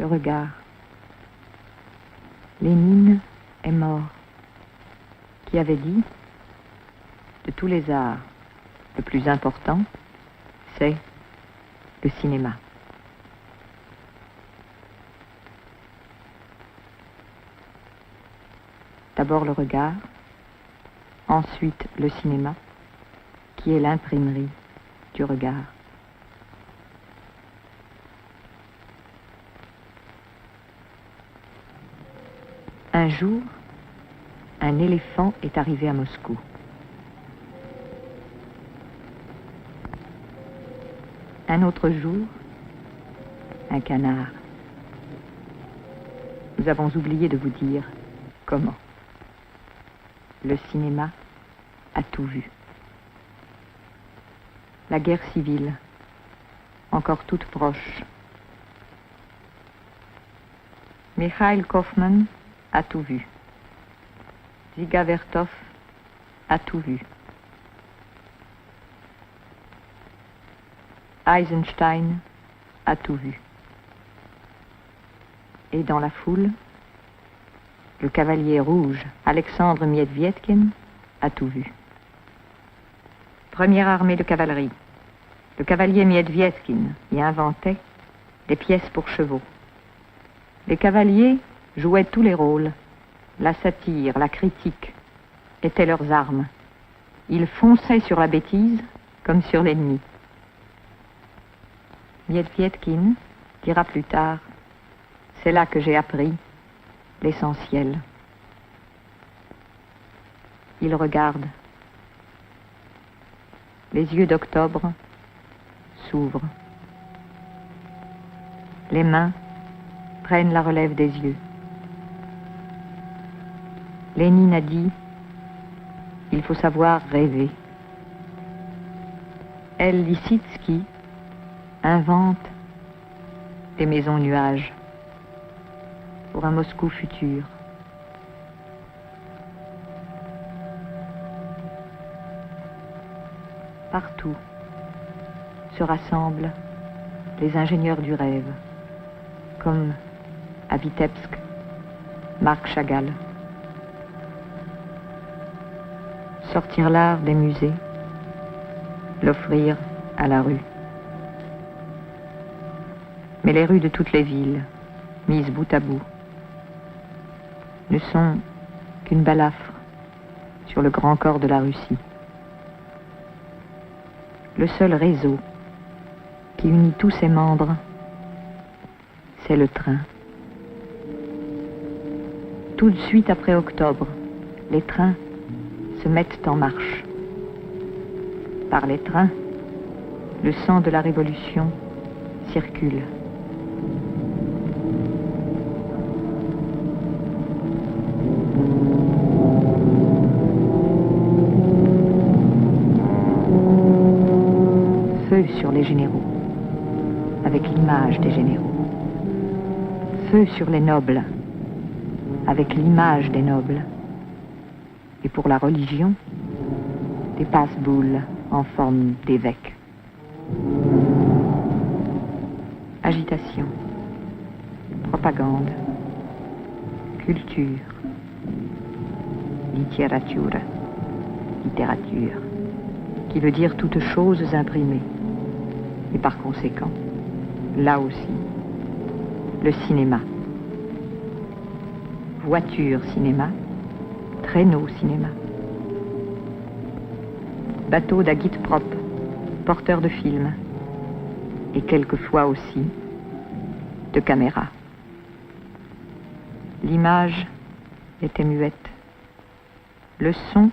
le regard. Lénine est mort. Qui avait dit, de tous les arts, le plus important, c'est le cinéma. D'abord le regard, ensuite le cinéma, qui est l'imprimerie du regard. Un jour, un éléphant est arrivé à Moscou. Un autre jour, un canard. Nous avons oublié de vous dire comment. Le cinéma a tout vu. La guerre civile, encore toute proche. Mikhail Kaufmann a tout vu. Dziga Vertov a tout vu. Eisenstein a tout vu. Et dans la foule, le cavalier rouge Alexandre Miedvietkin a tout vu. Première armée de cavalerie. Le cavalier Miedvietkin y inventait des pièces pour chevaux. Les cavaliers jouaient tous les rôles. La satire, la critique étaient leurs armes. Ils fonçaient sur la bêtise comme sur l'ennemi. Miedvietkin dira plus tard, c'est là que j'ai appris l'essentiel. Il regarde. Les yeux d'octobre s'ouvrent. Les mains prennent la relève des yeux. Lénine a dit, il faut savoir rêver. El Lissitzky invente des maisons nuages pour un Moscou futur. Partout se rassemblent les ingénieurs du rêve, comme à Vitebsk, Marc Chagall. Sortir l'art des musées, l'offrir à la rue. Mais les rues de toutes les villes, mises bout à bout, ne sont qu'une balafre sur le grand corps de la Russie. Le seul réseau qui unit tous ses membres, c'est le train. Tout de suite après octobre, les trains se mettent en marche. Par les trains, le sang de la révolution circule. Feu sur les généraux, avec l'image des généraux. Feu sur les nobles, avec l'image des nobles. Et pour la religion, des passe-boules en forme d'évêques. Agitation, propagande, culture, littérature, qui veut dire toutes choses imprimées. Et par conséquent, là aussi, le cinéma. Voiture cinéma, traîneau cinéma. Bateau d'agitprop, porteur de films. Et quelquefois aussi de caméra. L'image était muette. Le son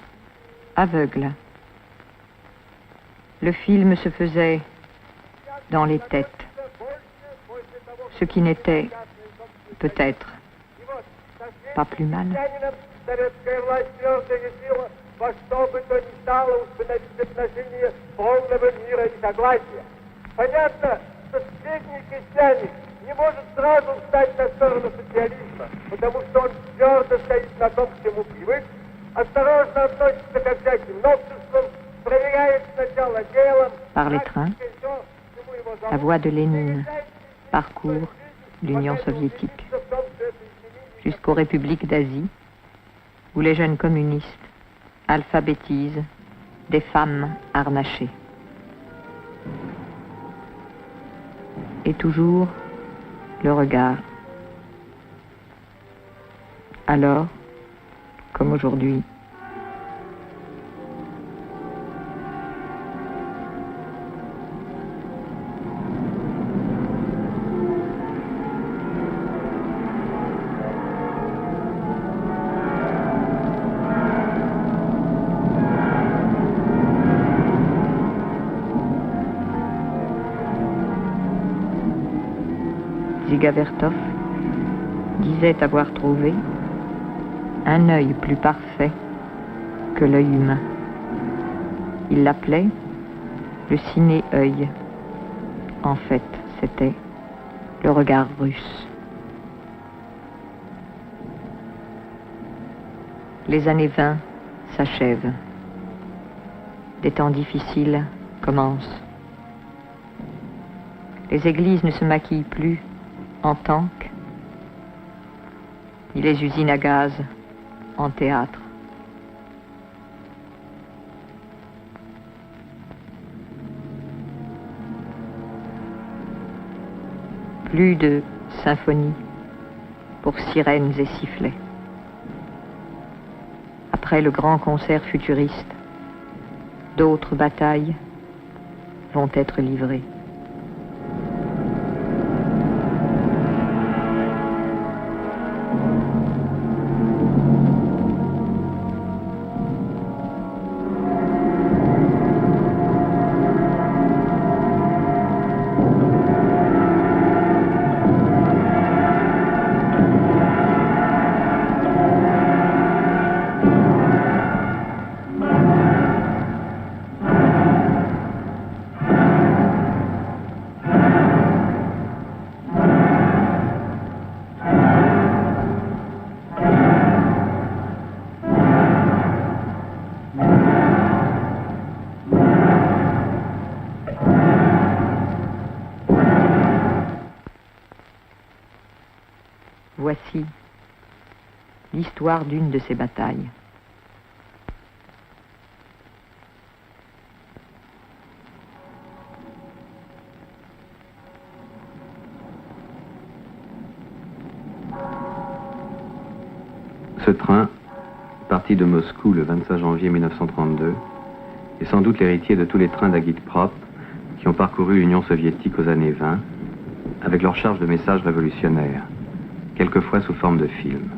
aveugle. Le film se faisait dans les têtes. Ce qui n'était peut-être pas plus mal. Понятно, что средний крестьянин не может сразу встать на сторону социализма, потому что он твердо стоит на том, к чему привык, осторожно относится ко всяким новшествам, проверяет сначала делом... Par les trains, la voix de Lénine parcourt l'Union soviétique, jusqu'aux républiques d'Asie, où les jeunes communistes alphabétisent des femmes harnachées. Et toujours le regard. Alors, comme aujourd'hui, Dziga Vertov disait avoir trouvé un œil plus parfait que l'œil humain. Il l'appelait le ciné-œil. En fait, c'était le regard russe. Les années 20 s'achèvent. Des temps difficiles commencent. Les églises ne se maquillent plus en tank, ni les usines à gaz en théâtre. Plus de symphonies pour sirènes et sifflets. Après le grand concert futuriste, d'autres batailles vont être livrées. Voici l'histoire d'une de ces batailles. Ce train, parti de Moscou le 25 janvier 1932, est sans doute l'héritier de tous les trains d'agitprop qui ont parcouru l'Union soviétique aux années 20, avec leur charge de messages révolutionnaires, quelquefois sous forme de film.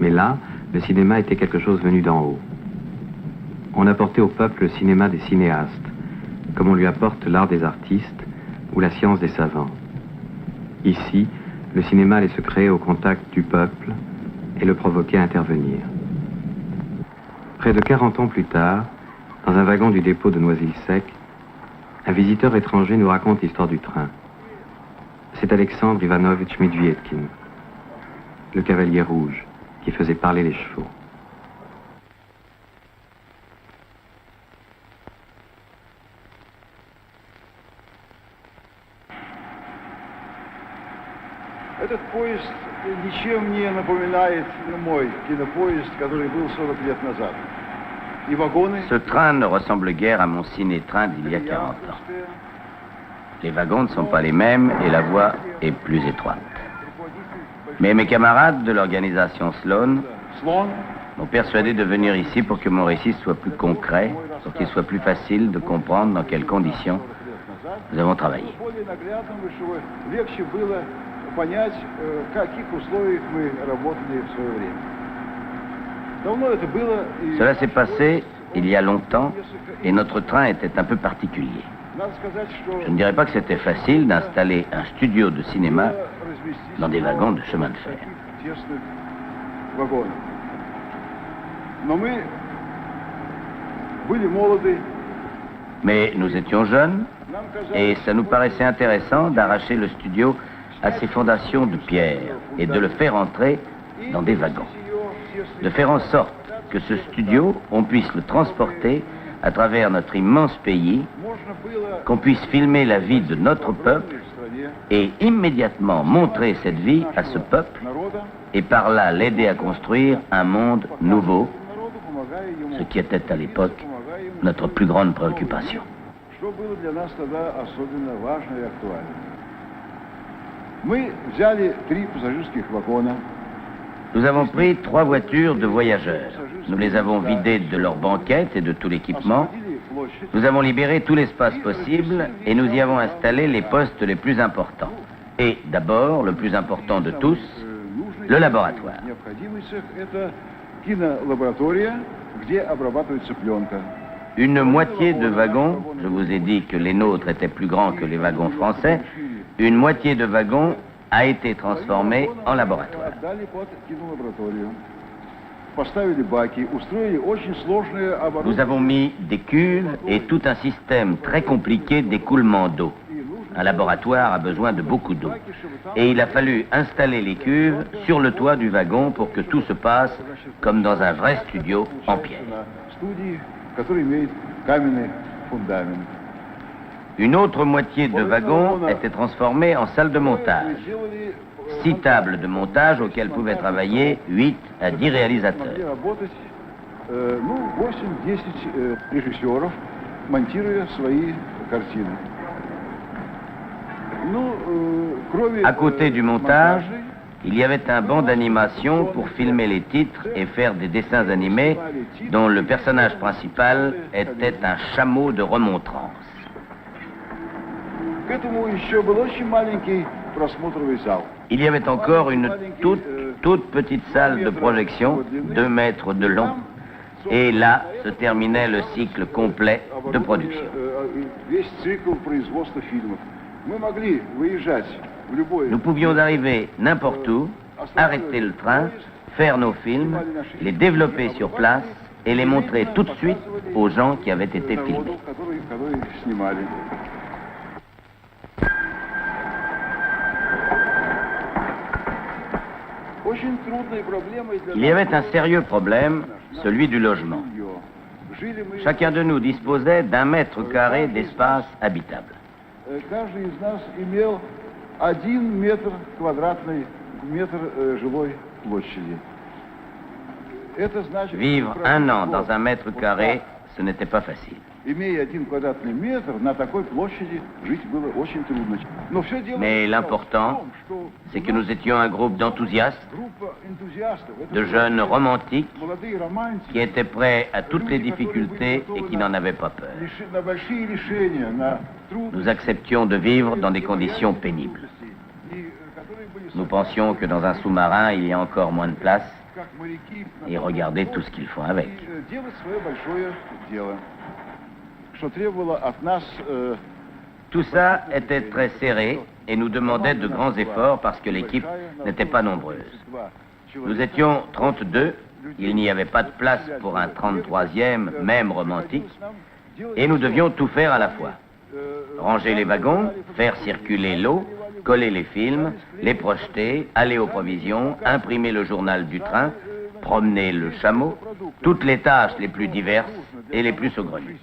Mais là, le cinéma était quelque chose venu d'en haut. On apportait au peuple le cinéma des cinéastes, comme on lui apporte l'art des artistes ou la science des savants. Ici, le cinéma allait se créer au contact du peuple et le provoquer à intervenir. Près de 40 ans plus tard, dans un wagon du dépôt de Noisy-le-Sec, un visiteur étranger nous raconte l'histoire du train. C'est Alexandre Ivanovitch Medvedkin, le cavalier rouge, qui faisait parler les chevaux. Этот поезд ничем не напоминает мой кинопоезд, который был 40 лет назад. И вагоны... Ce train ne ressemble guère à mon ciné-train d'il y a 40 ans. Les wagons ne sont pas les mêmes et la voie est plus étroite. Mais mes camarades de l'organisation Sloan m'ont persuadé de venir ici pour que mon récit soit plus concret, pour qu'il soit plus facile de comprendre dans quelles conditions nous avons travaillé. Cela s'est passé il y a longtemps et notre train était un peu particulier. Je ne dirais pas que c'était facile d'installer un studio de cinéma dans des wagons de chemin de fer. Mais nous étions jeunes et ça nous paraissait intéressant d'arracher le studio à ses fondations de pierre et de le faire entrer dans des wagons. De faire en sorte que ce studio, on puisse le transporter à travers notre immense pays, qu'on puisse filmer la vie de notre peuple et immédiatement montrer cette vie à ce peuple et par là l'aider à construire un monde nouveau, ce qui était à l'époque notre plus grande préoccupation. Что было для нас тогда особенно важно и актуально. Мы взяли 3 пассажирских вагона. Nous avons pris 3 voitures de voyageurs. Nous les avons vidées de leurs banquettes et de tout l'équipement. Nous avons libéré tout l'espace possible et nous y avons installé les postes les plus importants. Et d'abord, le plus important de tous, le laboratoire. Une moitié de wagons, je vous ai dit que les nôtres étaient plus grands que les wagons français, une moitié de wagons a été transformée en laboratoire. Nous avons mis des cuves et tout un système très compliqué d'écoulement d'eau. Un laboratoire a besoin de beaucoup d'eau. Et il a fallu installer les cuves sur le toit du wagon pour que tout se passe comme dans un vrai studio en pierre. Une autre moitié de wagon était transformée en salle de montage. 6 tables de montage auxquelles pouvaient travailler 8 à 10 réalisateurs. À côté du montage, il y avait un banc d'animation pour filmer les titres et faire des dessins animés dont le personnage principal était un chameau de remontrance. Il y avait encore une toute petite salle de projection, 2 mètres de long, et là se terminait le cycle complet de production. Nous pouvions arriver n'importe où, arrêter le train, faire nos films, les développer sur place et les montrer tout de suite aux gens qui avaient été filmés. Il y avait un sérieux problème, celui du logement. Chacun de nous disposait d'1 mètre carré d'espace habitable. Vivre 1 an dans 1 mètre carré, ce n'était pas facile. Mais l'important, c'est que nous étions un groupe d'enthousiastes, de jeunes romantiques, qui étaient prêts à toutes les difficultés et qui n'en avaient pas peur. Nous acceptions de vivre dans des conditions pénibles. Nous pensions que dans un sous-marin, il y a encore moins de place, et regardez tout ce qu'ils font avec. Tout ça était très serré et nous demandait de grands efforts parce que l'équipe n'était pas nombreuse. Nous étions 32, il n'y avait pas de place pour un 33e, même romantique, et nous devions tout faire à la fois. Ranger les wagons, faire circuler l'eau, coller les films, les projeter, aller aux provisions, imprimer le journal du train, promener le chameau, toutes les tâches les plus diverses et les plus saugrenues.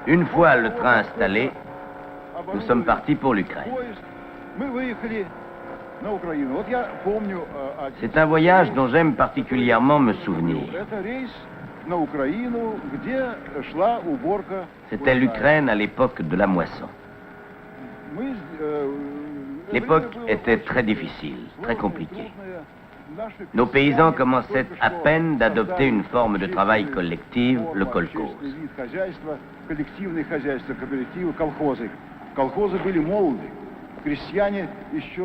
Une fois le train installé, nous sommes partis pour l'Ukraine. C'est un voyage dont j'aime particulièrement me souvenir. C'était l'Ukraine à l'époque de la moisson. L'époque était très difficile, très compliquée. Nos paysans commençaient à peine d'adopter une forme de travail collective, le kolkhoz.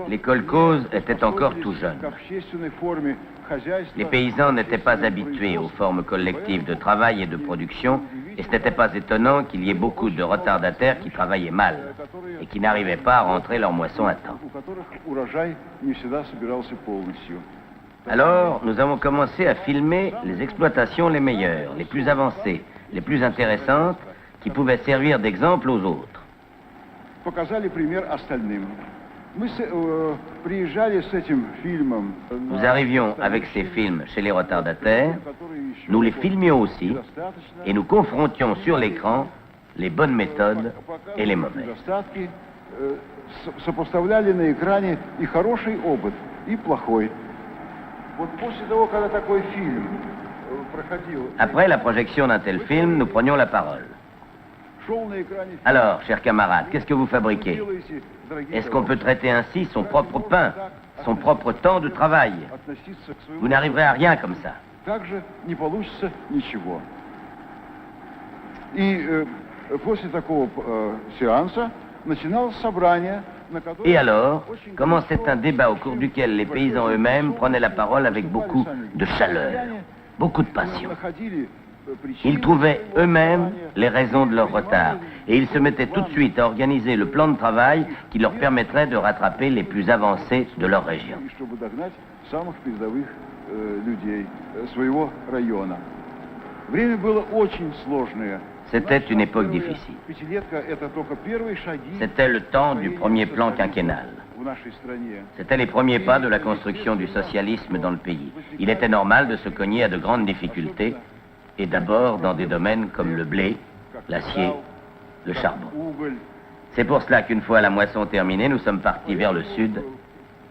Les kolkhozes étaient encore tout jeunes. Les paysans n'étaient pas habitués aux formes collectives de travail et de production, et ce n'était pas étonnant qu'il y ait beaucoup de retardataires qui travaillaient mal et qui n'arrivaient pas à rentrer leur moisson à temps. Alors, nous avons commencé à filmer les exploitations les meilleures, les plus avancées, les plus intéressantes, qui pouvaient servir d'exemple aux autres. Nous arrivions avec ces films chez les retardataires, nous les filmions aussi, et nous confrontions sur l'écran les bonnes méthodes et les mauvaises. Сопоставляли на экране и хороший опыт, и плохой. Вот после того, когда такой фильм проходил... Après la projection d'un tel film, nous prenions la parole. Alors, chers camarades, qu'est-ce que vous fabriquez? Est-ce qu'on peut traiter ainsi son propre pain, son propre temps de travail? Vous n'arriverez à rien comme ça. Также не получится ничего. И после такого сеанса начиналось собрание. Et alors, commençait un débat au cours duquel les paysans eux-mêmes prenaient la parole avec beaucoup de chaleur, beaucoup de passion. Ils trouvaient eux-mêmes les raisons de leur retard et ils se mettaient tout de suite à organiser le plan de travail qui leur permettrait de rattraper les plus avancés de leur région. C'était une époque difficile. C'était le temps du premier plan quinquennal. C'était les premiers pas de la construction du socialisme dans le pays. Il était normal de se cogner à de grandes difficultés, et d'abord dans des domaines comme le blé, l'acier, le charbon. C'est pour cela qu'une fois la moisson terminée, nous sommes partis vers le sud,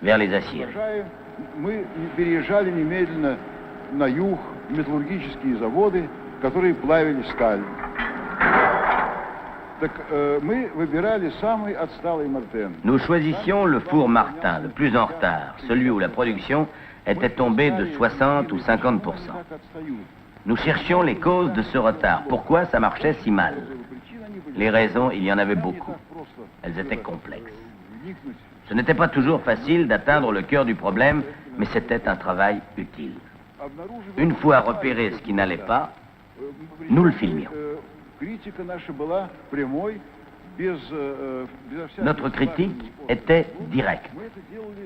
vers les aciéries. Nous choisissions le four Martin, le plus en retard, celui où la production était tombée de 60 ou 50%. Nous cherchions les causes de ce retard. Pourquoi ça marchait si mal? Les raisons, il y en avait beaucoup. Elles étaient complexes. Ce n'était pas toujours facile d'atteindre le cœur du problème, mais c'était un travail utile. Une fois repéré ce qui n'allait pas, nous le filmions. Notre critique était directe.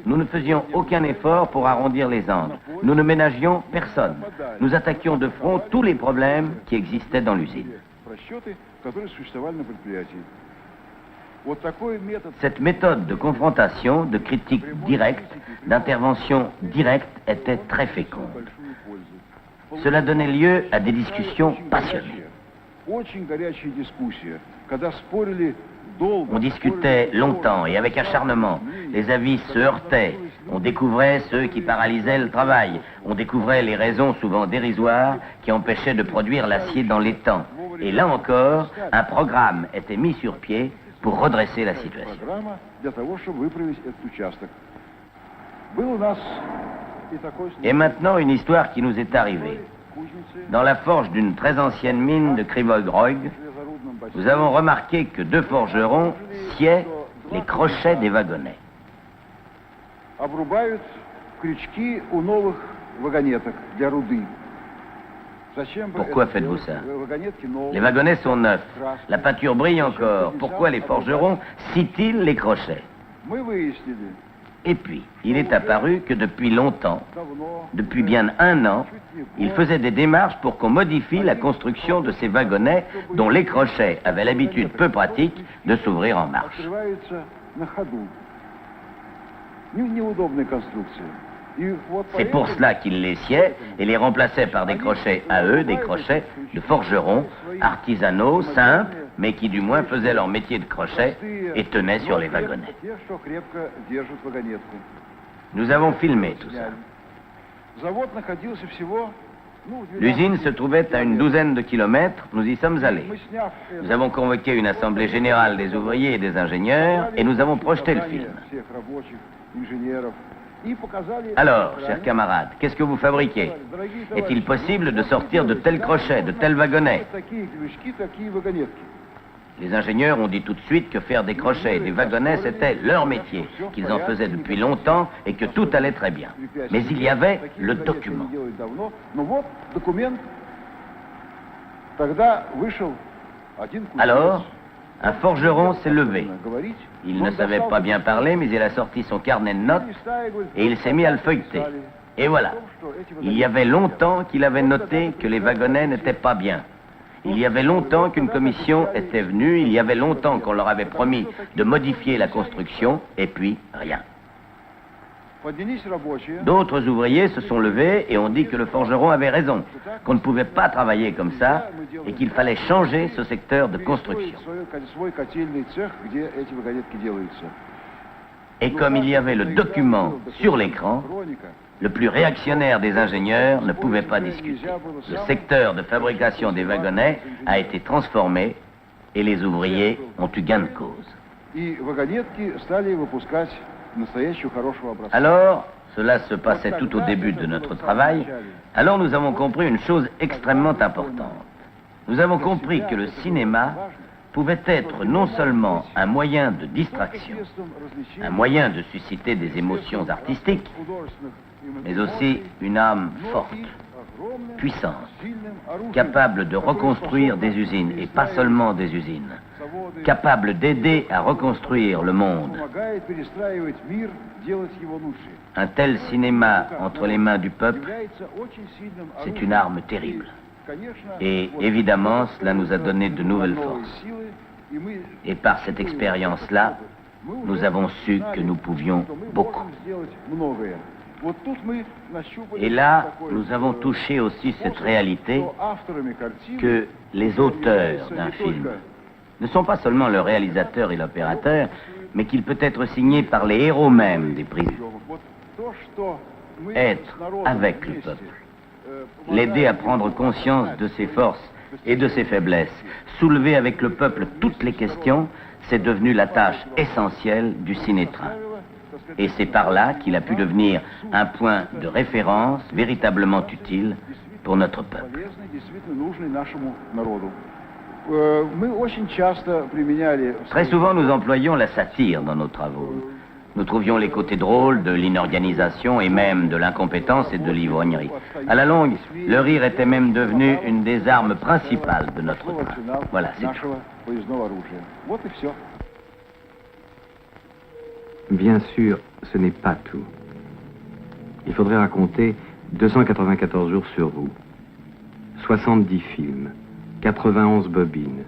Nous ne faisions aucun effort pour arrondir les angles. Nous ne ménagions personne. Nous attaquions de front tous les problèmes qui existaient dans l'usine. Cette méthode de confrontation, de critique directe, d'intervention directe était très féconde. Cela donnait lieu à des discussions passionnées. On discutait longtemps et avec acharnement. Les avis se heurtaient. On découvrait ceux qui paralysaient le travail. On découvrait les raisons souvent dérisoires qui empêchaient de produire l'acier dans les temps. Et là encore, un programme était mis sur pied pour redresser la situation. Et maintenant, une histoire qui nous est arrivée. Dans la forge d'une très ancienne mine de Krivoy-Rog, nous avons remarqué que deux forgerons sciaient les crochets des wagonnets. Pourquoi faites-vous ça? Les wagonnets sont neufs, la peinture brille encore. Pourquoi les forgerons scient-ils les crochets? Et puis, il est apparu que depuis longtemps, depuis bien 1 an, ils faisaient des démarches pour qu'on modifie la construction de ces wagonnets dont les crochets avaient l'habitude peu pratique de s'ouvrir en marche. C'est pour cela qu'ils les sciaient et les remplaçaient par des crochets à eux, des crochets de forgerons, artisanaux, simples, mais qui du moins faisaient leur métier de crochet et tenaient sur les wagonnets. Nous avons filmé tout ça. L'usine se trouvait à une douzaine de kilomètres, nous y sommes allés. Nous avons convoqué une assemblée générale des ouvriers et des ingénieurs et nous avons projeté le film. Alors, chers camarades, qu'est-ce que vous fabriquez? Est-il possible de sortir de tels crochets, de tels wagonnets? Les ingénieurs ont dit tout de suite que faire des crochets et des wagonnets, c'était leur métier, qu'ils en faisaient depuis longtemps et que tout allait très bien. Mais il y avait le document. Alors, un forgeron s'est levé. Il ne savait pas bien parler, mais il a sorti son carnet de notes et il s'est mis à le feuilleter. Et voilà, il y avait longtemps qu'il avait noté que les wagonnets n'étaient pas bien. Il y avait longtemps qu'une commission était venue, il y avait longtemps qu'on leur avait promis de modifier la construction, et puis rien. D'autres ouvriers se sont levés et ont dit que le forgeron avait raison, qu'on ne pouvait pas travailler comme ça et qu'il fallait changer ce secteur de construction. Et comme il y avait le document sur l'écran, le plus réactionnaire des ingénieurs ne pouvait pas discuter. Le secteur de fabrication des wagonnets a été transformé et les ouvriers ont eu gain de cause. Alors, cela se passait tout au début de notre travail, alors nous avons compris une chose extrêmement importante. Nous avons compris que le cinéma pouvait être non seulement un moyen de distraction, un moyen de susciter des émotions artistiques, mais aussi une âme forte, puissante, capable de reconstruire des usines, et pas seulement des usines, capable d'aider à reconstruire le monde. Un tel cinéma entre les mains du peuple, c'est une arme terrible. Et évidemment, cela nous a donné de nouvelles forces. Et par cette expérience-là, nous avons su que nous pouvions beaucoup. Et là, nous avons touché aussi cette réalité que les auteurs d'un film ne sont pas seulement le réalisateur et l'opérateur, mais qu'il peut être signé par les héros mêmes des prisons. Être avec le peuple, l'aider à prendre conscience de ses forces et de ses faiblesses, soulever avec le peuple toutes les questions, c'est devenu la tâche essentielle du ciné-train. Et c'est par là qu'il a pu devenir un point de référence véritablement utile pour notre peuple. Très souvent, nous employions la satire dans nos travaux. Nous trouvions les côtés drôles de l'inorganisation et même de l'incompétence et de l'ivrognerie. À la longue, le rire était même devenu une des armes principales de notre train. Voilà, c'est tout. Bien sûr, ce n'est pas tout. Il faudrait raconter 294 jours sur vous, 70 films, 91 bobines,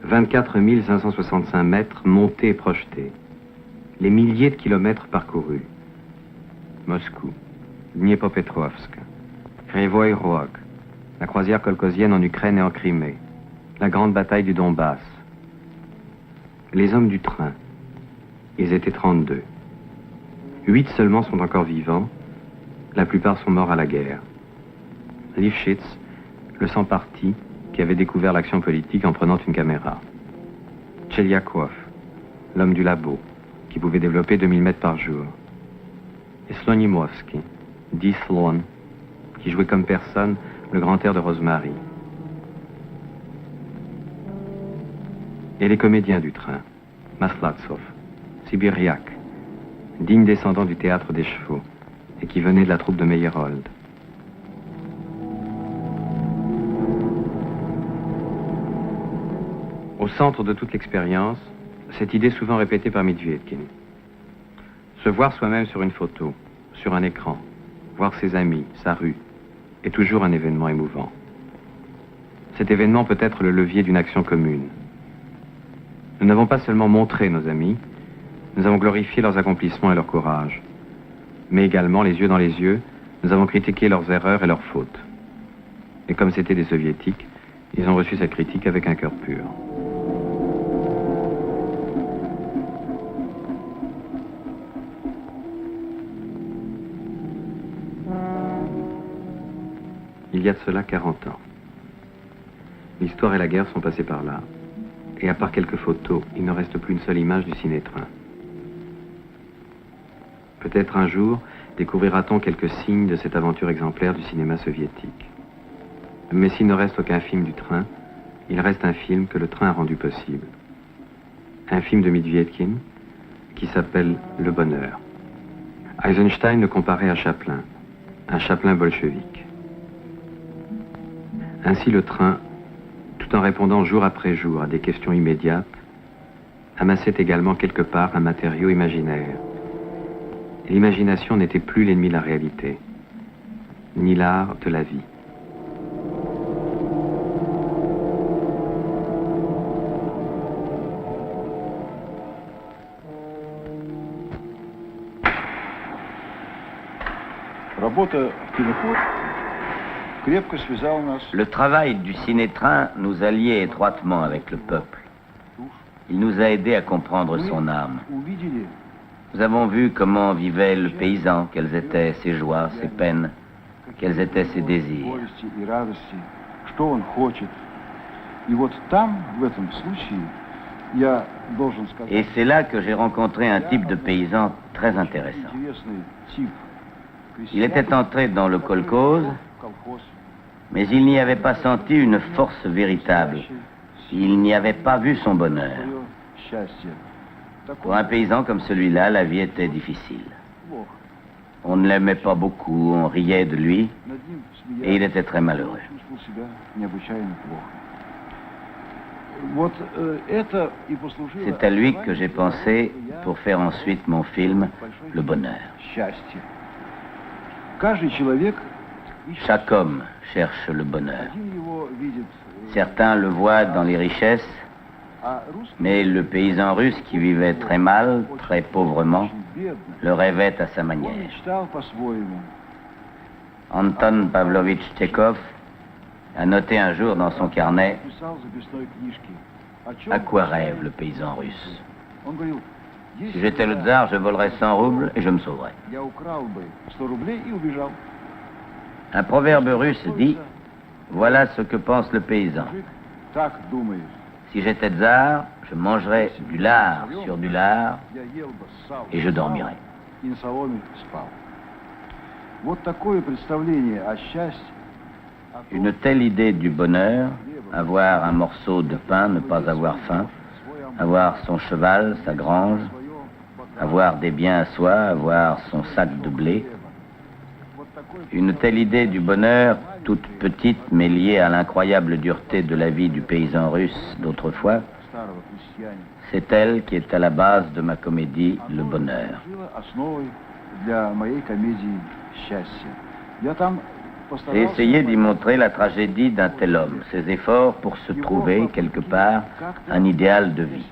24 565 mètres montés et projetés, les milliers de kilomètres parcourus. Moscou, Dniepropetrovsk, Krivoï Rog, la croisière kolkhozienne en Ukraine et en Crimée, la grande bataille du Donbass. Les hommes du train, ils étaient 32. 8 seulement sont encore vivants, la plupart sont morts à la guerre. Lifshitz, le sans-parti, qui avait découvert l'action politique en prenant une caméra. Tcheliakov, l'homme du labo, qui pouvait développer 2000 mètres par jour. Et Slonimovski, dit Sloan, qui jouait comme personne le grand air de Rosemary. Et les comédiens du train, Maslatsov, Sibiriak, digne descendant du théâtre des chevaux, et qui venait de la troupe de Meyerhold. Au centre de toute l'expérience, cette idée souvent répétée par Medvedkin. Se voir soi-même sur une photo, sur un écran, voir ses amis, sa rue, est toujours un événement émouvant. Cet événement peut être le levier d'une action commune. Nous n'avons pas seulement montré nos amis, nous avons glorifié leurs accomplissements et leur courage. Mais également, les yeux dans les yeux, nous avons critiqué leurs erreurs et leurs fautes. Et comme c'était des soviétiques, ils ont reçu cette critique avec un cœur pur. Il y a de cela 40 ans. L'histoire et la guerre sont passées par là. Et à part quelques photos, il ne reste plus une seule image du ciné-train. Peut-être un jour découvrira-t-on quelques signes de cette aventure exemplaire du cinéma soviétique. Mais s'il ne reste aucun film du train, il reste un film que le train a rendu possible. Un film de Medvedkin qui s'appelle Le Bonheur. Eisenstein le comparait à Chaplin, un Chaplin bolchevique. Ainsi le train, tout en répondant jour après jour à des questions immédiates, amassait également quelque part un matériau imaginaire. L'imagination n'était plus l'ennemi de la réalité, ni l'art de la vie. Работа в кинофоне крепко связала нас. Le travail du ciné-train nous a liés étroitement avec le peuple. Il nous a aidés à comprendre son âme. Увидели Nous avons vu comment vivait le paysan, quelles étaient ses joies, ses peines, quels étaient ses désirs. горести и радости, что он хочет. И вот там, в этом случае, я должен сказать, Et c'est là que j'ai rencontré un type de paysan très intéressant. интересный тип. Il était entré dans le kolkhoz, mais il n'y avait pas senti une force véritable. Il n'y avait pas vu son bonheur. Pour un paysan comme celui-là, la vie était difficile. On ne l'aimait pas beaucoup, on riait de lui, et il était très malheureux. C'est à lui que j'ai pensé pour faire ensuite mon film Le Bonheur. Chaque homme cherche le bonheur. Certains le voient dans les richesses, mais le paysan russe qui vivait très mal, très pauvrement, le rêvait à sa manière. Anton Pavlovitch Tchekhov a noté un jour dans son carnet « À quoi rêve le paysan russe ? Si j'étais le tsar, je volerais 100 roubles et je me sauverais. » Un proverbe russe dit « Voilà ce que pense le paysan. Si j'étais tsar, je mangerais du lard sur du lard et je dormirais. » Une telle idée du bonheur, avoir un morceau de pain, ne pas avoir faim, avoir son cheval, sa grange, avoir des biens à soi, avoir son sac de blé. Une telle idée du bonheur, toute petite mais liée à l'incroyable dureté de la vie du paysan russe d'autrefois, c'est elle qui est à la base de ma comédie Le Bonheur. J'ai essayé d'y montrer la tragédie d'un tel homme, ses efforts pour se trouver, quelque part, un idéal de vie.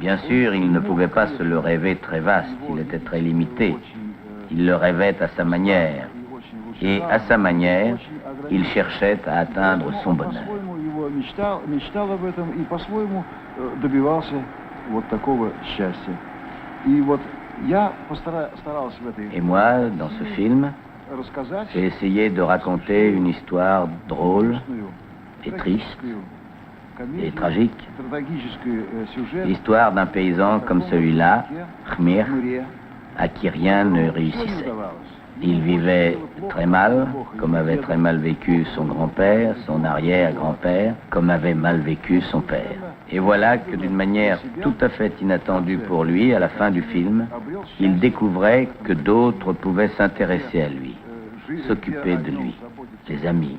Bien sûr, il ne pouvait pas se le rêver très vaste, il était très limité. Il le rêvait à sa manière, et à sa manière, il cherchait à atteindre son bonheur. Et moi, dans ce film, j'ai essayé de raconter une histoire drôle et triste et tragique. L'histoire d'un paysan comme celui-là, Khmir, à qui rien ne réussissait. Il vivait très mal, comme avait très mal vécu son grand-père, son arrière-grand-père, comme avait mal vécu son père. Et voilà que d'une manière tout à fait inattendue pour lui, à la fin du film, il découvrait que d'autres pouvaient s'intéresser à lui, s'occuper de lui, les amis,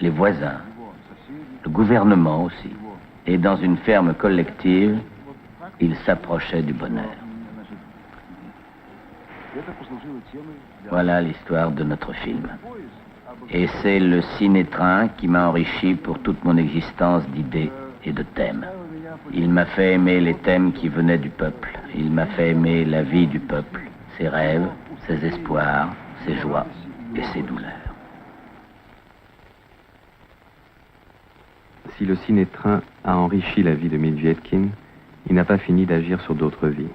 les voisins, le gouvernement aussi. Et dans une ferme collective, il s'approchait du bonheur. Voilà l'histoire de notre film. Et c'est le ciné-train qui m'a enrichi pour toute mon existence d'idées et de thèmes. Il m'a fait aimer les thèmes qui venaient du peuple. Il m'a fait aimer la vie du peuple, ses rêves, ses espoirs, ses joies et ses douleurs. Si le ciné-train a enrichi la vie de Medvedkin, il n'a pas fini d'agir sur d'autres vies.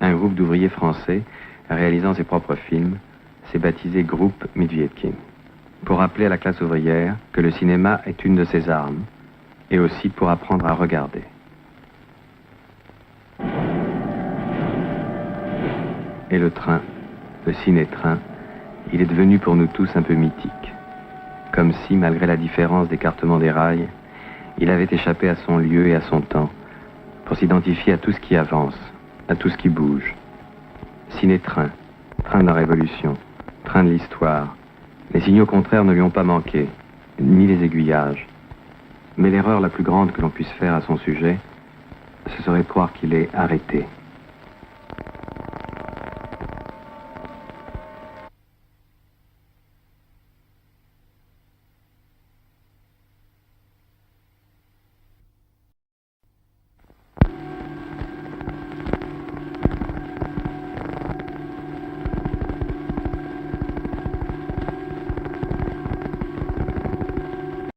Un groupe d'ouvriers français, réalisant ses propres films, s'est baptisé Groupe Medvedkin, pour rappeler à la classe ouvrière que le cinéma est une de ses armes, et aussi pour apprendre à regarder. Et le train, le ciné-train, il est devenu pour nous tous un peu mythique. Comme si, malgré la différence d'écartement des rails, il avait échappé à son lieu et à son temps, pour s'identifier à tout ce qui avance, à tout ce qui bouge. Ciné-train, train de la révolution, train de l'histoire. Les signaux contraires ne lui ont pas manqué, ni les aiguillages. Mais l'erreur la plus grande que l'on puisse faire à son sujet, ce serait de croire qu'il est arrêté.